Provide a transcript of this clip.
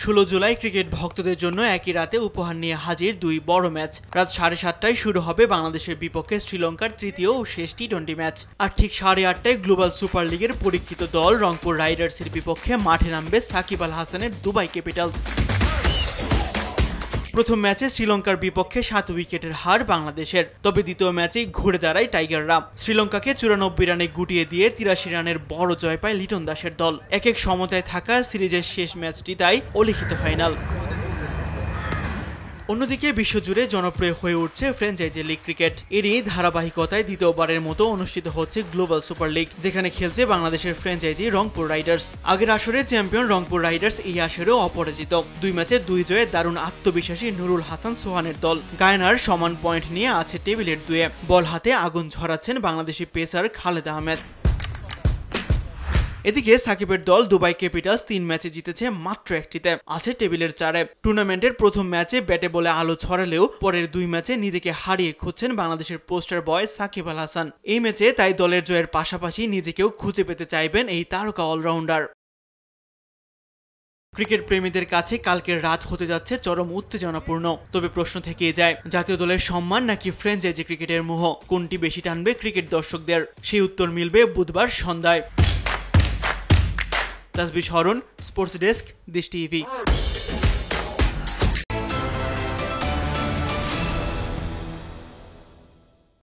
16 July cricket ভক্তদের জন্য একই রাতে উপহার নিয়ে হাজির দুই বড় ম্যাচ। রাত 7:30টায় শুরু হবে বাংলাদেশের বিপক্ষে শ্রীলঙ্কার তৃতীয় ও শেষ টি-20 ম্যাচ। আর ঠিক 8:30টায় গ্লোবাল সুপার লিগের পরীক্ষিত দল রংপুর রাইডার্সের বিপক্ষে মাঠে নামবে সাকিব আল হাসানের দুবাই ক্যাপিটালস। প্রথম ম্যাচে শ্রীলঙ্কার বিপক্ষে 7 উইকেটের হার বাংলাদেশের, তবে দ্বিতীয় ম্যাচেই ঘুরে দাঁড়ায় টাইগাররা। শ্রীলঙ্কাকে 94 রানে গুটিয়ে দিয়ে 83 রানের বড় জয় পায় লিটন দাসের দল। এক সমতায় থাকা সিরিজের শেষ ম্যাচটি তাই অলিখিত ফাইনাল। অন্যদিকে বিশ্বজুড়ে জনপ্রিয় হয়ে উঠছে ফ্র্যাঞ্চাইজি লিগ ক্রিকেট। এরই ধারাবাহিকতায় দ্বিতীয়বারের মতো অনুষ্ঠিত হচ্ছে গ্লোবাল সুপার লিগ, যেখানে খেলছে বাংলাদেশের ফ্র্যাঞ্চাইজি রংপুর রাইডার্স। আগের আসরে চ্যাম্পিয়ন রংপুর রাইডার্স এই আসরেও অপরাজিত। 2 ম্যাচে 2 জয়ে দারুণ আত্মবিশ্বাসী নুরুল হাসান সোহানের দল। গায়নার সমান পয়েন্ট নিয়ে আছে টেবিলের 2-এ। বল হাতে আগুন ঝরাচ্ছেন বাংলাদেশি পেসার খালেদ আহমেদ। এদিকে সাকিবের দল দুবাই ক্যাপিটালস 3 ম্যাচে জিতেছে মাত্র একটিতে, আছে টেবিলের 4-এ। টুর্নামেন্টের প্রথম ম্যাচে ব্যাটে বলে আলো ছড়ালেও পরের 2 ম্যাচে নিজেকে হারিয়ে খুঁজছেন বাংলাদেশের পোস্টার বয় সাকিব আল হাসান। এই ম্যাচে তাই দলের জয়ের পাশাপাশি নিজেকেও খুঁজে পেতে চাইবেন এই তারকা অলরাউন্ডার। ক্রিকেট প্রেমীদের কাছে কালকের রাত হতে যাচ্ছে চরম উত্তেজনাপূর্ণ। তবে প্রশ্ন থেকেই যায়, জাতীয় দলের সম্মান নাকি ফ্র্যাঞ্চাইজি ক্রিকেটের মোহ, কোনটি বেশি টানবে ক্রিকেট দর্শকদের? সেই উত্তর মিলবে বুধবার সন্ধ্যায়। তাসবিহ হরুন, স্পোর্টস ডেস্ক, দেশ টিভি।